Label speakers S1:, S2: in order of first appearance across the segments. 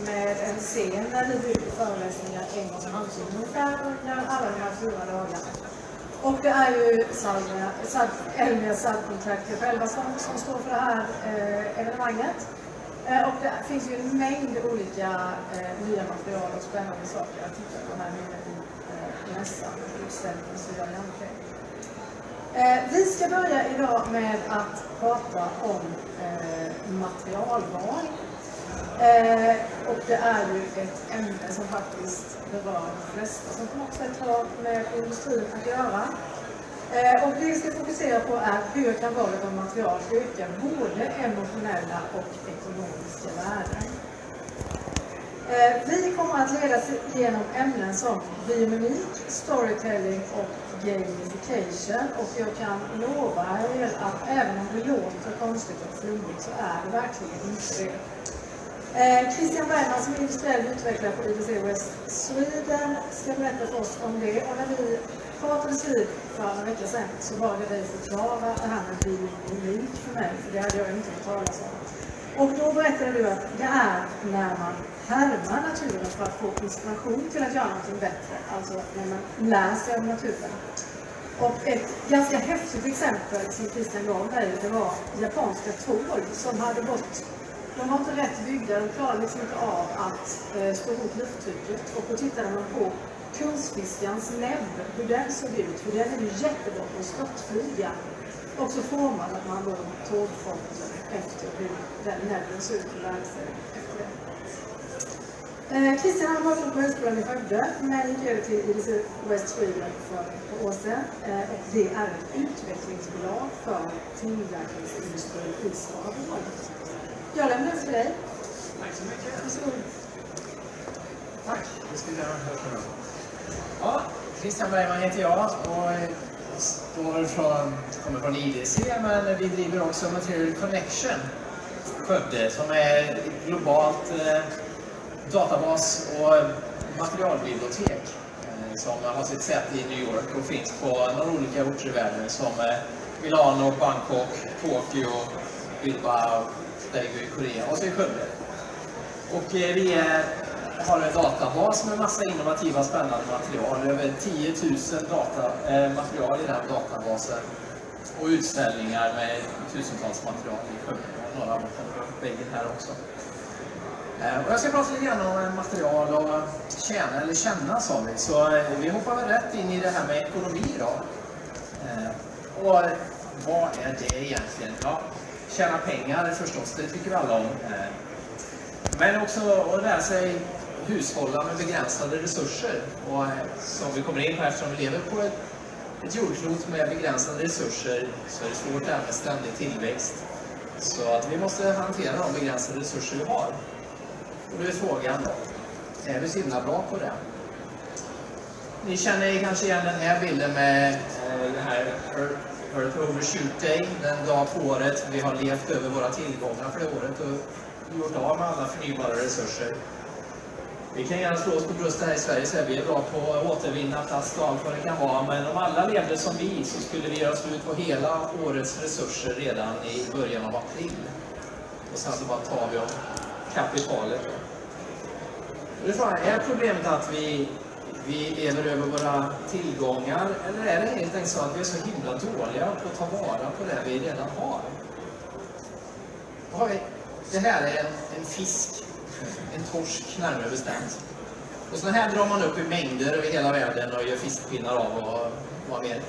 S1: med en scen där vi bygger föreläsningar en gång i halvtid ungefär under alla de här 4 dagarna. Och det är ju Elmia Subcontractor själva som står för det här evenemanget. Och det finns ju en mängd olika nya material och spännande saker att titta på här nere i nästa utställning som jag nämnde. Vi ska börja idag med att prata om materialval. Och det är ju ett ämne som faktiskt berör de flesta som på något sätt har med industrin att göra. Och det vi ska fokusera på är hur kan valet av material öka både emotionella och ekonomiska värden. Vi kommer att leda igenom ämnen som biomimik, storytelling och gamification. Och jag kan lova er att även om det låter konstigt och flummigt så är det verkligen inte det. Christian Bergman som är industriell utvecklare på IDC West Sweden ska berätta för oss om det. Och när vi pratades vid för en vecka sedan så var det dig förklara det här med biomimik för mig, för det hade jag inte hört talas om. Och då berättade du att det är när man härmar naturen för att få inspiration till att göra någonting bättre. Alltså när man lär sig av naturen. Och ett ganska häftigt exempel som Christian gav mig, det var japanska tåg som hade gått. De var inte rätt byggda, de klarade liksom inte av att stå emot lufttrycket. Och då tittade man på kungsfiskans näbb, hur den såg ut. För den är ju jättebra på att störtflyga. Och så formade man då tågfronten efter hur den näbben såg ut och lärde sig efter det. Christian har varit på högskolan i Skövde, men gick över till IDC West Sweden för ett år sedan. Och det är ett utvecklingsbolag för tillverkningsindustrin i Skaraborg. Jag lämnar över till dig.
S2: Tack så mycket.
S1: Varsågod.
S2: Tack, det skulle jag höra. Ja, Christian Bergman heter jag och kommer från IDC, men vi driver också Material Connection Skövde som är ett globalt databas och materialbibliotek som har sitt säte i New York och finns på några olika orter i världen som Milano, Bangkok, Tokyo, Bilbao, i Korea och så i Skövde. Och vi har en databas med massa innovativa spännande material. Över 10 000 material i den databasen. Och utställningar med tusentals material i Skövde och några på väggen här också. Och jag ska prata lite grann om material och känna sa vi. Så vi hoppar väl rätt in i det här med ekonomi då. Och vad är det egentligen? Ja, tjäna pengar förstås, det tycker vi alla om. Men också att lära sig hushålla med begränsade resurser. Och som vi kommer in på, eftersom vi lever på ett jordklot med begränsade resurser så är det svårt där med ständig tillväxt. Så att vi måste hantera de begränsade resurser vi har. Och då är frågan då, är vi så himla bra på det? Ni känner kanske igen den här bilden med det här Earth Overshoot Day, den dag på året vi har levt över våra tillgångar för det året och gjort av med alla förnybara resurser. Vi kan gärna slå oss på bröstet här i Sverige så är vi bra på att återvinna plast och allt vad det kan vara, men om alla levde som vi så skulle vi göra slut på hela årets resurser redan i början av april. Och sen så bara tar vi om kapitalet. Är problemet att vi lever över våra tillgångar, eller är det helt enkelt så att vi är så himla dåliga på att ta vara på det vi redan har? Det här är en fisk, en torsk närmare bestämt. Och så här drar man upp i mängder över hela världen och gör fiskpinnar av och vad mer.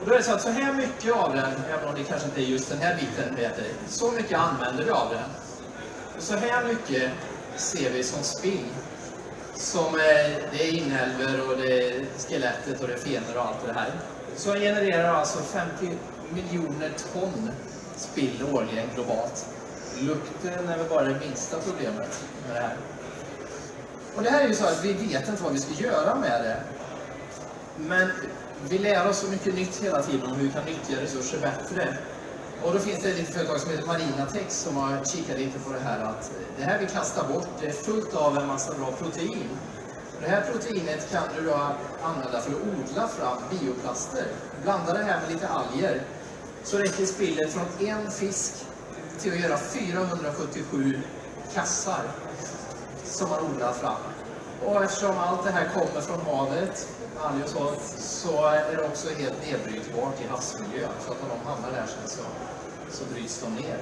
S2: Och då är det så att så här mycket av den, även om det kanske inte är just den här biten heter, så mycket använder vi av den. Och så här mycket ser vi som spill. Som det är inälvor och det är skelettet och det är fenor och allt det här. Så genererar alltså 50 miljoner ton spill årligen globalt. Lukten är väl bara det minsta problemet med det här. Och det här är ju så att vi vet inte vad vi ska göra med det. Men vi lär oss så mycket nytt hela tiden om hur vi kan nyttja resurser bättre. Och då finns det ett litet företag som heter Marinatex som har kikat lite på det här att det här vi kastar bort, det är fullt av en massa bra protein. Det här proteinet kan du då använda för att odla fram bioplaster. Blanda det här med lite alger så räcker spillet från en fisk till att göra 477 kassar. som man odlar fram. Och eftersom allt det här kommer från havet, alger och så är det också helt nedbrytbart i havsmiljön. Så att om de hamnar där så bryts de ner.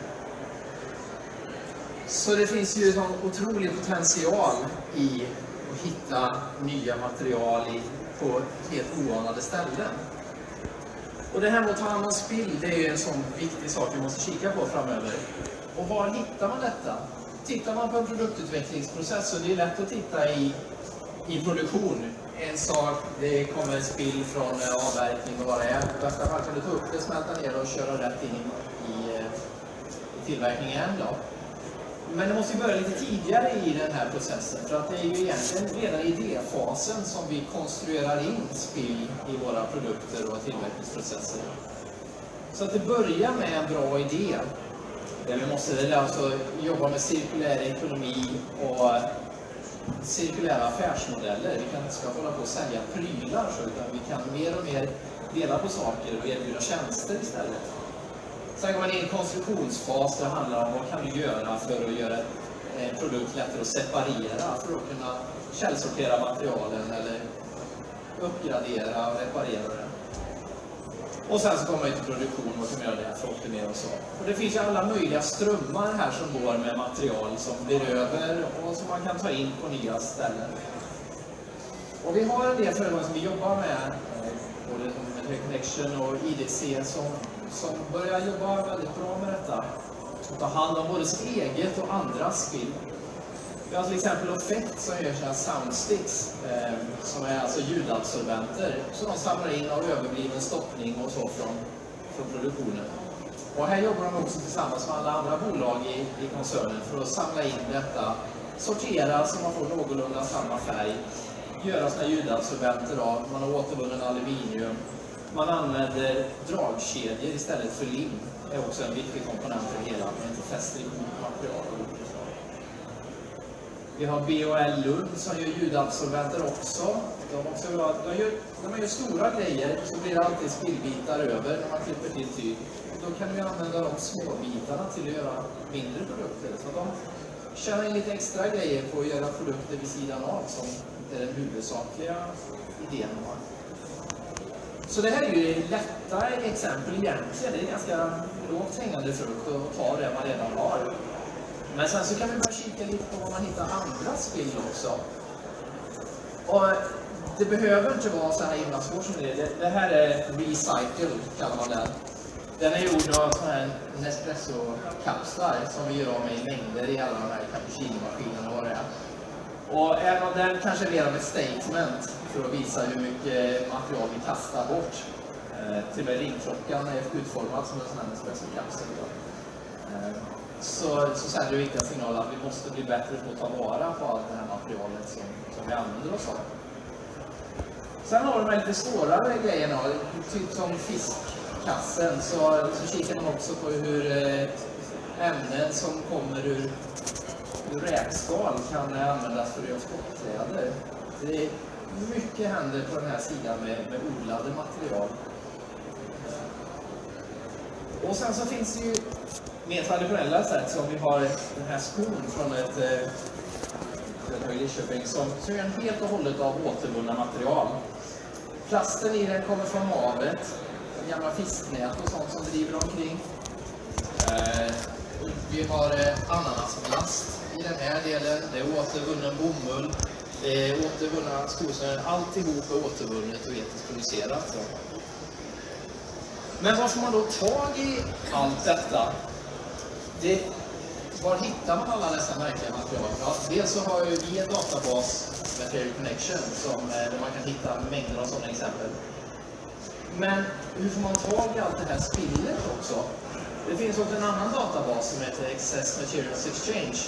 S2: Så det finns ju en otrolig potential i att hitta nya material på helt oanade ställen. Och det här med att ta hand om spill, det är ju en sån viktig sak vi måste kika på framöver. Och var hittar man detta? Tittar man på en produktutvecklingsprocess så det är lätt att titta i produktion. En sak, det kommer spill från avverkning och vad det är. I bästa fall kan du ta upp det, smälta ner och köra rätt in i tillverkningen igen då. Men det måste ju börja lite tidigare i den här processen, för att det är ju egentligen redan i idéfasen som vi konstruerar in spill i våra produkter och tillverkningsprocesser. Så att det börjar med en bra idé, där vi måste alltså jobba med cirkulär ekonomi och cirkulära affärsmodeller. Vi kan inte ska hålla på och sälja prylar, utan vi kan mer och mer dela på saker och erbjuda tjänster istället. Sen går man in i en konstruktionsfas där det handlar om vad kan du göra för att göra en produkt lättare att separera, för att kunna källsortera materialen eller uppgradera och reparera det. Och sen så kommer man till produktion och kan göra det för att optimera och så. Och det finns ju alla möjliga strömmar här som går med material som blir över och som man kan ta in på nya ställen. Och vi har en del företag som vi jobbar med, både med Connection och IDC, som börjar jobba väldigt bra med detta. Och ta hand om både sitt eget och andras spill. Vi har till exempel Offect som gör sina soundsticks, som är alltså ljudabsorbenter, som de samlar in av överbliven stoppning och så från produktionen. Och här jobbar de också tillsammans med alla andra bolag i koncernen för att samla in detta, sortera så man får någorlunda samma färg, göra såna ljudabsorbenter av, man har återvunnen aluminium, man använder dragkedjor istället för lim. Det är också en viktig komponent i det hela, man inte fäster ihop material. Vi har BHL Lund som gör ljudabsorbenter också. När man gör stora grejer så blir det alltid spillbitar över när man klipper till tyg. Då kan vi använda de små bitarna till att göra mindre produkter. Så de tjänar in lite extra grejer på att göra produkter vid sidan av som är den huvudsakliga idén man har. Så det här är ju lätta exempel egentligen. Det är ganska lågt hängande frukt att ta det man redan har. Men sen så kan vi börja kika lite på vad man hittar andra spill också. Och det behöver inte vara så här himla svårt som det är. Det här är Recycle, kallar man den. Den är gjord av sådana här Nespresso-kapslar som vi gör av med i mängder i alla de här cappuccino-maskinerna och vad det är. Och även om den kanske är mer av ett statement för att visa hur mycket material vi kastar bort. Till och med ringklockan är utformad som en sån här Nespresso-kapsel. Så sänder det viktiga signaler att vi måste bli bättre på att ta vara på allt det här materialet som vi använder oss av. Sen har de här lite svårare grejerna, typ som fiskkassen, så kikar man också på hur ämnen som kommer ur räkskal kan användas för att göra skottkläder. Det är mycket händer på den här sidan med odlade material. Och sen så finns det ju mer traditionella sätt, som vi har den här skon från ett i Lidköping som är helt och hållet av återvunna material. Plasten i den kommer från havet, gamla fisknät och sånt som driver omkring. Vi har ananasplast i den här delen, det är återvunnen bomull, det är återvunna skosnören, alltihop är återvunnet och etiskt producerat. Men var får man då tag i allt detta? Var hittar man alla dessa märkliga material? Ja, dels så har vi en databas, Material Connection, där man kan hitta mängder av sådana exempel. Men hur får man tag i allt det här spillet också? Det finns också en annan databas som heter Excess Materials Exchange,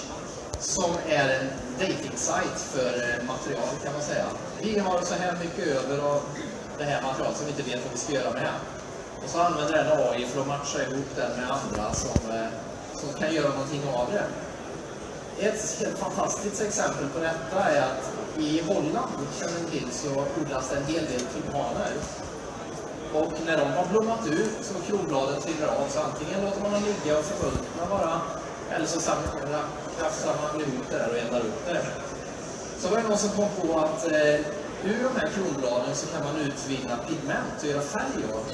S2: som är en dating-site för material, kan man säga. Vi har så här mycket över av det här materialet som vi inte vet vad vi ska göra med. Och så använder den AI för att matcha ihop den med andra som kan göra någonting av det. Ett helt fantastiskt exempel på detta är att i Holland, känner ni till, så odlas det en hel del tulpaner. Och när de har blommat ut så kronbladen trillar av, så antingen låter man dem ligga och förmultna bara, eller så krafsar man ihop det där och eldar upp det. Så var det någon som kom på att ur de här kronbladen så kan man utvinna pigment och göra färg av.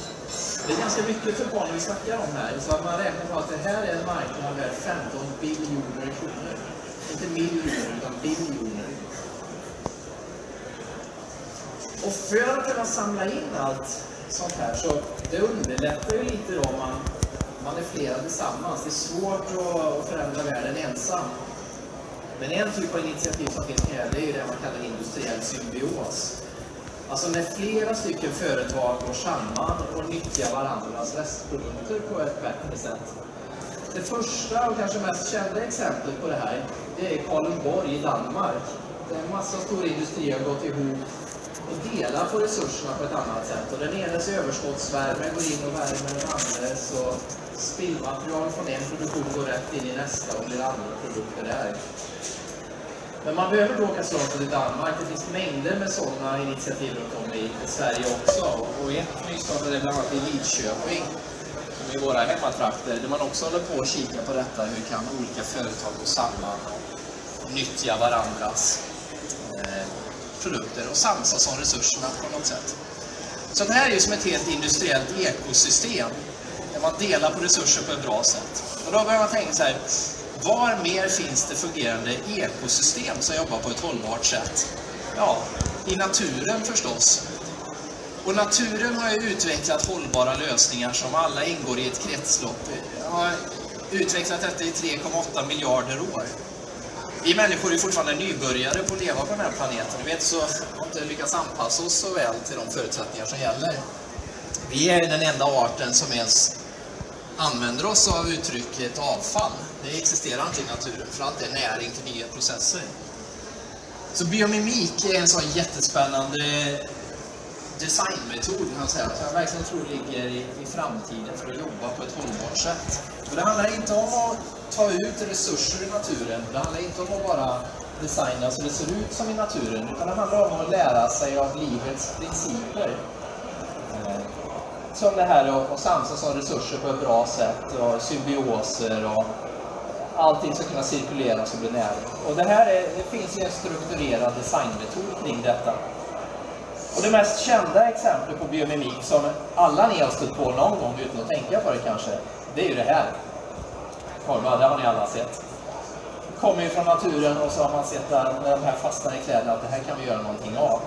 S2: Det är ganska mycket tulpaner vi snackar om här. Så att man räknar på att det här är en marknad värd 15 biljoner kronor. Inte miljoner utan biljoner. Och för att kunna samla in allt sånt här så det underlättar ju lite då man är flera tillsammans. Det är svårt att förändra världen ensam. Men en typ av initiativ som finns här, det är ju det man kallar industriell symbios. Alltså när flera stycken företag går samman och nyttjar varandras restprodukter på ett bättre sätt. Det första och kanske mest kända exemplet på det här, det är Kalundborg i Danmark. Där en massa stora industrier har gått ihop och delar på resurserna på ett annat sätt. Och den enes överskottsvärme går in och värmer den andres och spillmaterial från en produktion går rätt in i nästa och blir andra produkter där. Men man behöver då åka så långt till Danmark. Det finns mängder med sådana initiativ runt om i Sverige också. Och ett nystartade bland annat i Lidköping, som i våra hemmatrakter, där man också håller på att kika på detta. Hur kan olika företag gå samman och nyttja varandras produkter och samsas om resurserna på något sätt. Så det här är ju som ett helt industriellt ekosystem där man delar på resurser på ett bra sätt. Och då börjar man tänka så här, var mer finns det fungerande ekosystem som jobbar på ett hållbart sätt? Ja, i naturen förstås. Och naturen har ju utvecklat hållbara lösningar som alla ingår i ett kretslopp. Har utvecklat detta i 3,8 miljarder år. Vi människor är fortfarande nybörjare på att leva på den här planeten. Vi vet så har inte lyckats anpassa oss så väl till de förutsättningar som gäller. Vi är den enda arten som ens använder oss av uttrycket avfall. Det existerar inte i naturen, för allt är näring till nya processer. Så biomimik är en sån jättespännande designmetod, kan man säga, som jag verkligen tror ligger i framtiden för att jobba på ett hållbart sätt. Och det handlar inte om att ta ut resurser i naturen, det handlar inte om att bara designa så det ser ut som i naturen, utan det handlar om att lära sig av livets principer. Som det här att samsas om resurser på ett bra sätt och symbioser och allting ska kunna cirkuleras och bli näring. Och det finns ju en strukturerad designmetod kring detta. Och det mest kända exemplet på biomimik som alla ni har stött på någon gång utan att tänka på det kanske, det är ju det här. Korva, det har ni alla sett. Det kommer ju från naturen och så har man sett där när de här fastnar i kläderna att det här kan vi göra någonting av.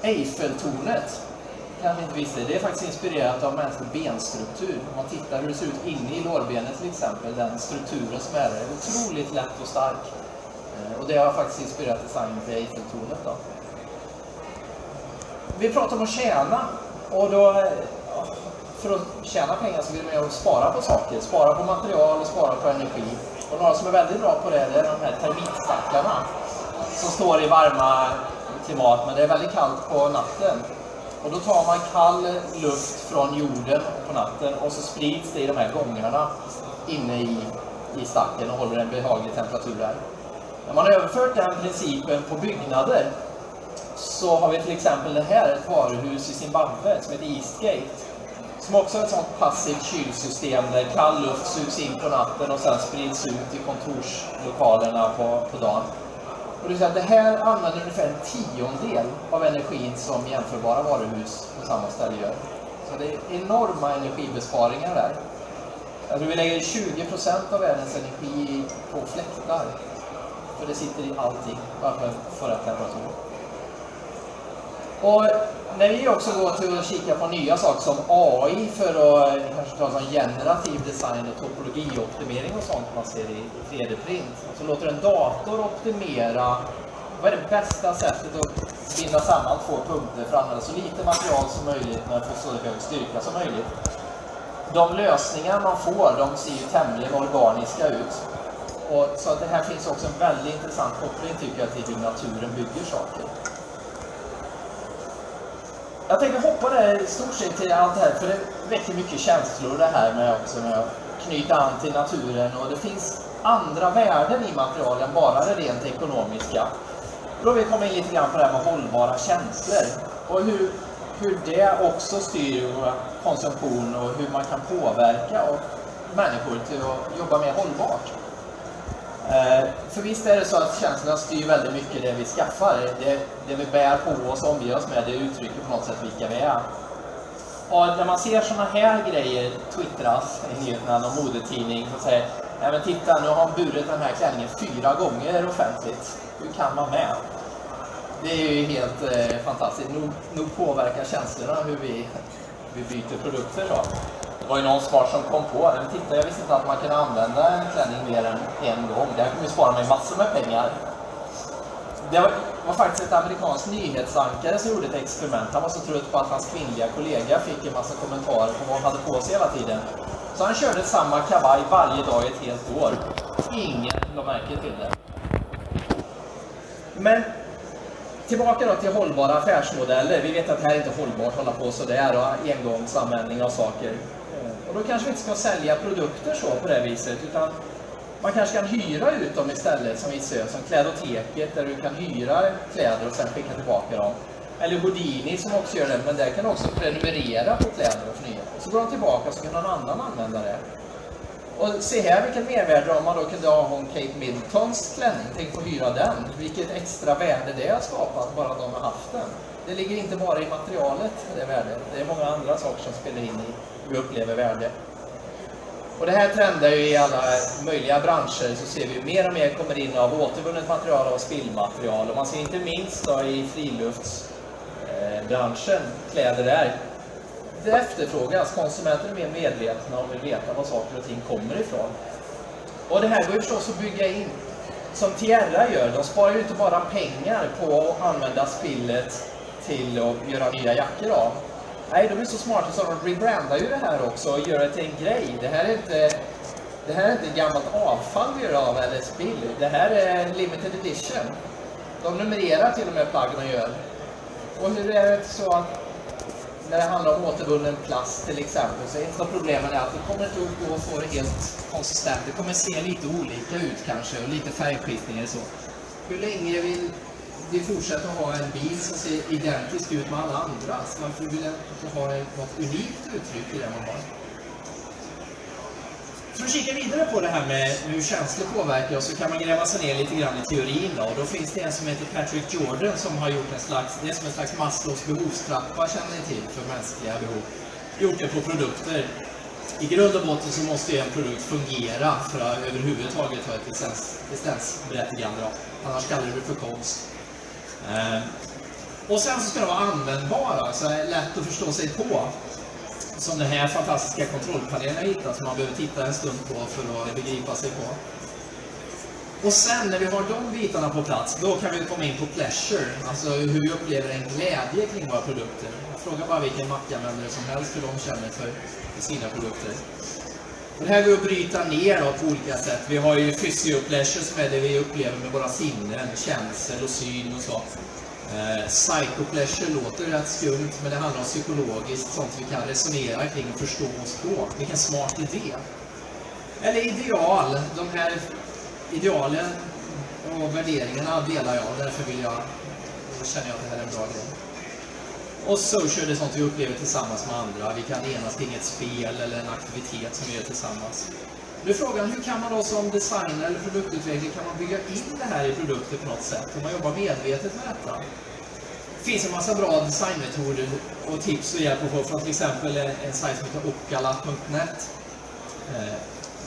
S2: Eiffeltornet kan vi inte visa. Det är faktiskt inspirerat av mänsklig benstruktur. Om man tittar hur det ser ut inne i lårbenet till exempel, den strukturen som är där, är otroligt lätt och stark. Och det har faktiskt inspirerat designen till Eiffeltornet då. Vi pratar om att tjäna, och då, för att tjäna pengar så vill man ju spara på saker. Spara på material och spara på energi. Och några som är väldigt bra på det är de här termitstacklarna som står i varma klimat, men det är väldigt kallt på natten. Och då tar man kall luft från jorden på natten och så sprids det i de här gångarna inne i stacken och håller en behaglig temperatur där. När man har överfört den principen på byggnader så har vi till exempel det här, ett varuhus i Zimbabwe som heter Eastgate. Som också är ett sånt passivt kylsystem där kall luft sugs in på natten och sen sprids ut i kontorslokalerna på dagen. Och det här använder ungefär 1/10 av energin som jämförbara varuhus på samma ställe gör. Så det är enorma energibesparingar där. Vi lägger 20% av världens energi på fläktar. För det sitter i allting, bara för att få rätt temperatur. Och när vi också går till att kika på nya saker som AI för att kanske ta som generativ design och topologioptimering och sånt man ser i 3D-print. Så låter en dator optimera vad är det bästa sättet att binda samman två punkter för att använda så lite material som möjligt men få så hög styrka som möjligt. De lösningar man får, de ser ju tämligen organiska ut. Och så att det här finns också en väldigt intressant koppling tycker jag till hur naturen bygger saker. Jag tänker hoppa där i stort sett till allt det här, för det väcker mycket känslor det här med att knyta an till naturen. Och det finns andra värden i material än bara det rent ekonomiska. Då vill vi komma in lite grann på det här med hållbara känslor. Och hur det också styr konsumtion och hur man kan påverka människor till att jobba mer hållbart. För visst är det så att känslorna styr väldigt mycket det vi skaffar. Det vi bär på oss och omger oss med, det uttrycker på något sätt vilka vi är. Och när man ser sådana här grejer twittras i nyheterna, någon modetidning som säger nej men titta, nu har han burit den här klänningen 4 gånger offentligt. Hur kan man med? Det är ju helt fantastiskt. Nog påverkar känslorna hur vi byter produkter då. Det var ju någon smart som kom på det. Men titta, jag visste inte att man kan använda en klänning mer än en gång. Det här kommer ju spara mig massor med pengar. Det var faktiskt ett amerikanskt nyhetsankare som gjorde ett experiment. Han var så trött på att hans kvinnliga kollega fick en massa kommentarer på vad han hade på sig hela tiden. Så han körde samma kavaj varje dag i ett helt år. Ingen lade märke till det. Men tillbaka då till hållbara affärsmodeller. Vi vet att det här är inte hållbart att hålla på sådär och engångsanvändning av saker. Och då kanske vi inte ska sälja produkter så på det viset, utan man kanske kan hyra ut dem istället som vissa gör, som Klädoteket där du kan hyra kläder och sen skicka tillbaka dem. Eller Houdini som också gör det, men där kan du också prenumerera på kläder och förnya. Så går de tillbaka så kan någon annan använda det. Och se här vilken mervärde om man då kunde ha hon Kate Middletons klänning. Tänk på att hyra den. Vilket extra värde det har skapat bara de har haft den. Det ligger inte bara i materialet det värdet. Det är många andra saker som spelar in i hur vi upplever värde. Och det här trendar ju i alla möjliga branscher, så ser vi mer och mer kommer in av återvunnet material och spillmaterial. Och man ser inte minst då i friluftsbranschen, kläder där. Det efterfrågas, konsumenter är mer medvetna och vill veta var saker och ting kommer ifrån. Och det här går ju förstås att bygga in. Som Tierra gör, de sparar ju inte bara pengar på att använda spillet till att göra nya jackor av. Nej, de är så smarta så de rebrandar ju det här också och gör det till en grej. Det här är inte gammalt avfall vi gör av eller spill. Det här är limited edition. De numrerar till och med plaggen och gör. Och hur är det så att när det handlar om återvunnen plast till exempel, så ett av problemen är att det kommer inte att gå att få det helt konsistent. Det kommer se lite olika ut kanske och lite färgskiftningar så. Hur länge vill vi fortsätta ha en bil som ser identisk ut med alla andra? Så man vill inte ha något unikt uttryck i det man har. För att kika vidare på det här med hur känslor påverkar oss så kan man gräva sig ner lite grann i teorin då. Och då finns det en som heter Patrick Jordan som har gjort det är som en slags Maslows behovstrappa, känner ni till, för mänskliga behov. Gjort det på produkter. I grund och botten så måste ju en produkt fungera för att överhuvudtaget ha ett existensberättigande då. Annars kallar det för konst. Och sen så ska det vara användbara, så är det lätt att förstå sig på. Som den här fantastiska kontrollpanelen jag hittat som man behöver titta en stund på för att begripa sig på. Och sen när vi har de bitarna på plats, då kan vi komma in på pleasure, alltså hur vi upplever en glädje kring våra produkter. Fråga bara vilken mackanvändare som helst hur de känner för sina produkter. Och det här går att bryta ner då på olika sätt. Vi har ju physio-pleasure som är det vi upplever med våra sinnen, känsel och syn och så. Psycho-pleasure låter rätt skumt, men det handlar om psykologiskt, sånt vi kan resonera kring och förstå oss på. Vilken smart idé. Eller ideal. De här idealen och värderingarna delar jag, därför känner jag att det här är en bra grej. Och social är sånt vi upplever tillsammans med andra. Vi kan enas kring ett spel eller en aktivitet som vi gör tillsammans. Nu är frågan, hur kan man då som designer eller produktutvecklare kan man bygga in det här i produkter på något sätt? Om man jobbar medvetet med detta. Det finns en massa bra designmetoder och tips och hjälp att få från till exempel en sajt som heter okala.net.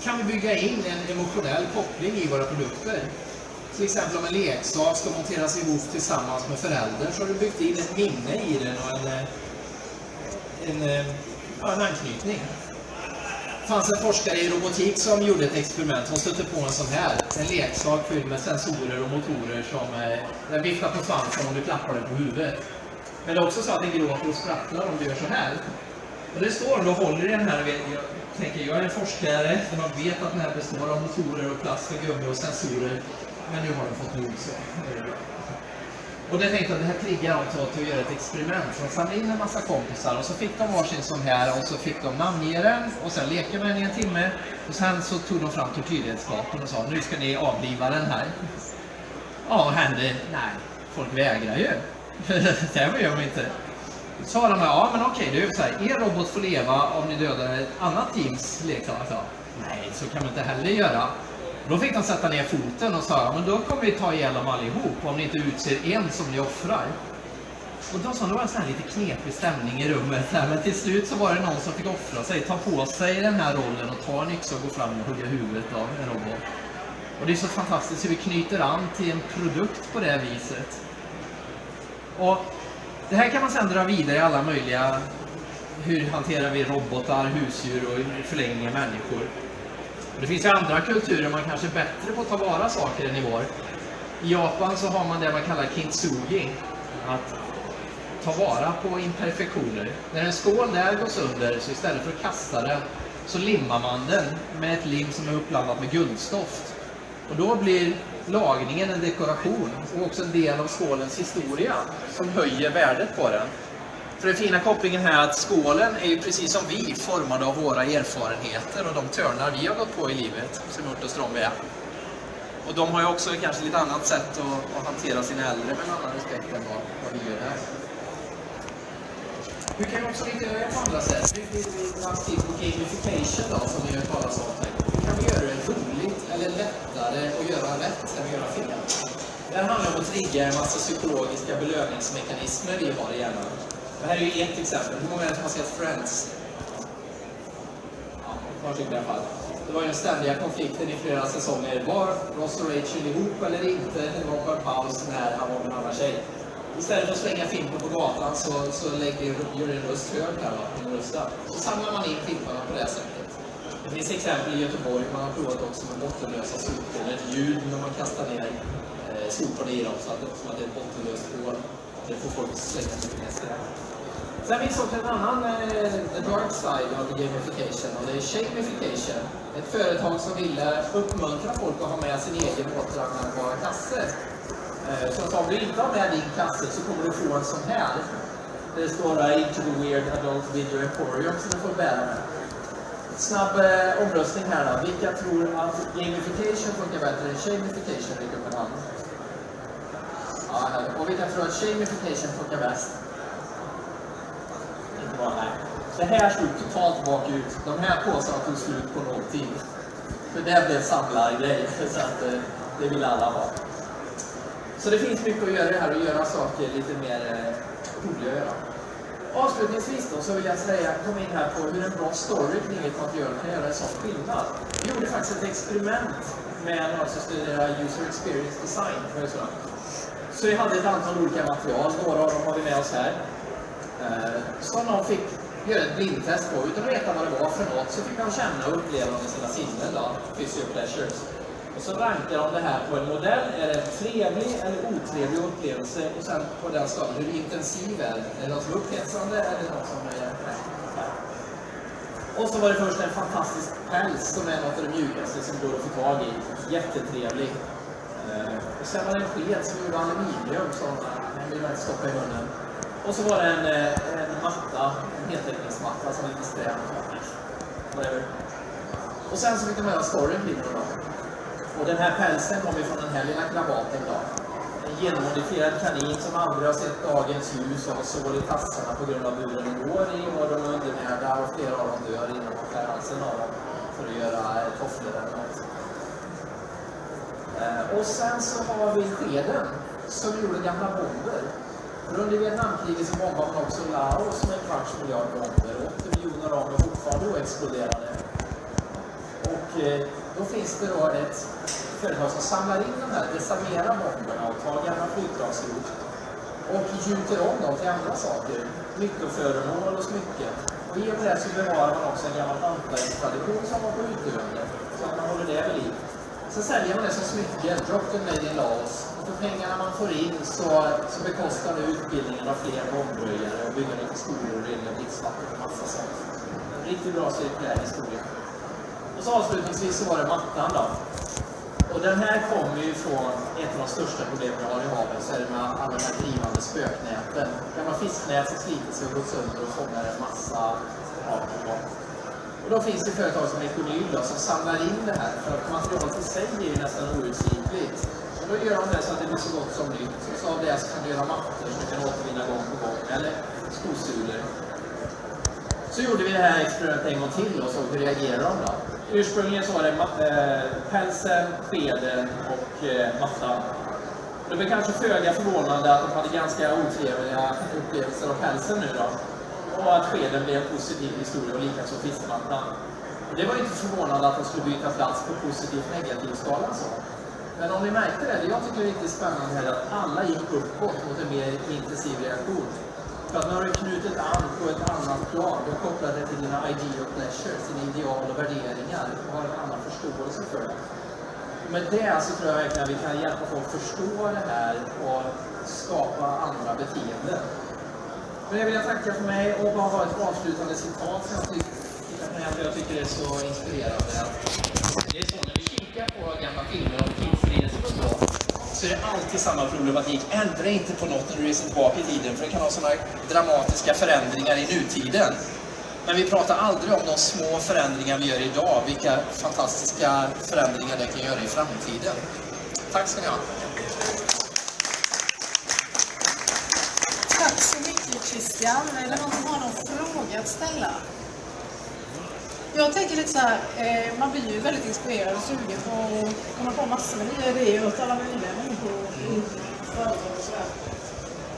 S2: Kan vi bygga in en emotionell koppling i våra produkter? Till exempel om en leksak ska monteras ihop tillsammans med föräldern så har du byggt in ett minne i den och en anknytning. Det fanns en forskare i robotik som gjorde ett experiment. Hon stötte på en sån här. En leksak fylld med sensorer och motorer som den viftar på svansen om du klappar den på huvudet. Men det är också så att den gråter och sprattlar om du gör så här. Och det står då håller i den här. Jag är en forskare där man vet att den här består av motorer och plast och gummi och sensorer. Men nu har den fått nog så. Och det tänkte att det här triggar dem till att göra ett experiment. Så de samlade in en massa kompisar och så fick de varsin sån här och så fick de namnge den och sen leka med den i en timme. Och sen så tog de fram tortyrredskapen och sa nu ska ni avliva den här. Ja, vad hände? Nej, folk vägrar ju. Det här gör de inte. Så sa de, ja men okej, det är så här, er robot får leva om ni dödar ett annat teams leksak. Nej, så kan man inte heller göra.
S3: Då fick de sätta ner foten och sa, men då kommer vi ta ihjäl dem allihop om ni inte utser en som ni offrar. Och då sa det var en sån här lite knepig stämning i rummet här, men till slut så var det någon som fick offra sig, ta på sig den här rollen och ta en yxa och gå fram och hugga huvudet av en robot. Och det är så fantastiskt hur vi knyter an till en produkt på det här viset. Och det här kan man sedan dra vidare i alla möjliga, hur hanterar vi robotar, husdjur och i förlängningen människor. Och det finns ju andra kulturer man kanske är bättre på att ta vara saker än i vår. I Japan så har man det man kallar kintsugi, att ta vara på imperfektioner. När en skål där går sönder, så istället för att kasta den så limmar man den med ett lim som är uppblandat med guldstoft. Och då blir lagningen en dekoration och också en del av skålens historia som höjer värdet på den. För den fina kopplingen här är att skålen är ju precis som vi formade av våra erfarenheter och de törnar vi har gått på i livet som gjort oss de vi är. Och de har ju också kanske lite annat sätt att hantera sina äldre med en annan respekt än vad vi gör här. Vi kan också lite göra på andra sätt. Vi har haft tid på gamification då, som vi har talat om här. Hur kan vi göra det roligt eller lättare att göra rätt än att göra fel? Det här handlar om att trigga en massa psykologiska belöningsmekanismer vi har i hjärnan. Det här är ju ett exempel. Hur många är det som har sett Friends? Ja, varsågod i alla fall. Det var ju den ständiga konflikten i flera säsonger. Var Ross och Rachel ihop eller inte? Det var på en paus när han var med en annan tjej. Istället för att slänga Fimpen på gatan så gör det en röst hög här va? Så samlar man in Fimparna på det sättet. Det finns exempel i Göteborg. Man har provat också med bottenlösa sopor. Ett ljud när man kastar ner soporna i dem så att det är ett bottenlöst hål. Det får folk slänga mycket mer skräp. Sen finns också en annan dark side av gamification och det är shamification. Ett företag som ville uppmuntra folk att ha med sin egen återanvändbara kasse. Så att om du inte har med din kasse så kommer du få en sån här. Det står Into the Weird Adult Video Emporium som du får bära med. Snabb omröstning här då. Vilka tror att gamification funkar bättre än shamification? Räcker upp en hand. Ja, och vilka tror att shamification funkar bäst? Inte bara här. Det här stod totalt bakut. De här påsarna tog slut på nolltid. För det blev samlargrej. Så att det vill alla ha. Så det finns mycket att göra här och göra saker lite mer roliga att göra. Avslutningsvis då så vill jag säga, kom in här på hur en bra story kring ett material kan göra en sån skillnad. Vi gjorde faktiskt ett experiment med några som studerar user experience design. Så vi hade ett antal olika material, några av dem har vi med oss här. Som de fick göra ett blindtest på, utan att veta vad det var för något, så fick de känna och uppleva med sina sinnen då, physio pleasures. Och så rankar de det här på en modell, är det en trevlig eller otrevlig upplevelse och sen på den skalan, hur intensiv är det? Är det något som är upphetsande eller något som är och så var det först en fantastisk päls som är något av det mjukaste som går att få tag i. Jättetrevlig. Och sen var det en sked som gjorde aluminium som man vill inte stoppa i munnen. Och så var det en matta, en heltäckningsmatta som är lite sträv. Och sen så fick de höra storyn kring det då. Och den här pälsen kommer från den här lilla krabaten då. En genmodifierad kanin som aldrig har sett dagens ljus och har sål i tassarna på grund av buren igår i och de är undernärda och flera av dem dör innan man skär halsen av dem för att göra tofflor eller något. Och sen så har vi skeden som gjorde gamla bomber. För under Vietnamkriget så bombade man också Laos med 250 000 bomber och 80 miljoner av dem är fortfarande oexploderade. Och då finns det då ett företag som samlar in de här, desarmerar bomberna och tar gamla flygplansrot och gjuter om dem till andra saker. Mikroföremål och smycken. Och i och med det så bevarar man också en gammal hantverkstradition som var på utdöende. Så att man håller det vid liv. Så säljer man det som smycken, droppen made in Laos. Och för pengarna man får in så bekostar det utbildningen av fler bombröjare och bygger lite skolor och rena dricksvatten och massa sånt. En riktigt bra cirkulär historia. Och så avslutningsvis så var det mattan då. Och den här kommer ju från ett av de största problemen vi har i havet, så är det med alla de här drivande spöknäten. Gamla fisknät som sliter sig och går sönder och fångar en massa arter. Och då finns det företag som Ecolyl som samlar in det här, för att materialet i sig är ju nästan outslitligt. Och då gör de det så att det blir så gott som nytt. Så av det så kan du göra mattor som du kan återvinna gång på gång, eller skosulor. Så gjorde vi det här experimentet en gång till och så hur reagerar de då?
S2: ursprungligen så var det pälsen, skeden och mattan. Det var kanske föga förvånande att de hade ganska otrevliga upplevelser av pälsen nu då. Och att skeden blev en positiv historia och likaså fiskmattan. Det var inte förvånande att de skulle byta plats på positiv-negativ skalan så. Men om ni märkte det, jag tycker det är riktigt spännande här att alla gick uppåt mot en mer intensiv reaktion. För att nu har du knutit an på ett annat plan. Du har kopplat det till dina ideal pleasures, dina ideal och värderingar. Du har en annan förståelse för det. Med det så tror jag verkligen att vi kan hjälpa folk att förstå det här och skapa andra beteenden. Men jag vill tacka för mig och bara ha ett avslutande citat som jag tycker är så inspirerande. Det är så när vi kikar på gamla filmer om tidsresor och så är det alltid samma problematik. Ändra inte på något när du reser tillbaka i tiden för det kan ha sådana dramatiska förändringar i nutiden. Men vi pratar aldrig om de små förändringar vi gör idag, vilka fantastiska förändringar det kan göra i framtiden. Tack ska ni ha.
S1: Tack så mycket Christian. Är det någon som har någon fråga att ställa? Jag tänker lite så här, man blir ju väldigt inspirerad och sugen på att komma på massor med nya idéer åt alla möjliga människor i företag och sådär.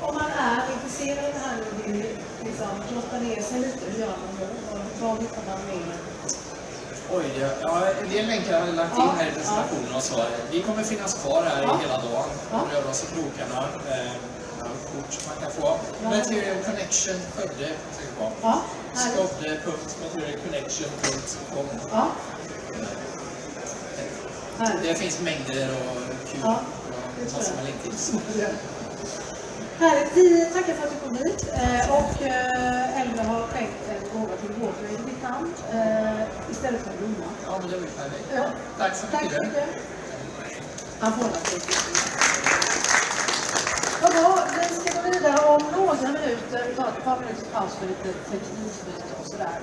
S1: Om man är intresserad av det här och vill liksom grotta ner sig lite, hur gör man då? Vad hittar man med?
S2: Oj, ja, en del länkar har jag lagt in här i presentationen och så. Vi kommer finnas kvar här hela dagen. Vi rör oss i krokarna. Kort som man kan få. Material Connection Skövde. Skövde.materialconnection.com. Det finns mängder och kul. Massor med länktips.
S1: Härligt. Vi tackar för att du kom hit. Och Elmer har skänkt en gåva till vårt i ditt namn istället för en blomma.
S2: Ja, men det blir perfekt.
S1: Ja.
S2: Tack så mycket.
S1: Tack så mycket. Han får naturligtvis. Vad bra, vi ska gå vidare om några minuter. Vi tar ett par minuters paus för lite teknikbyte och sådär.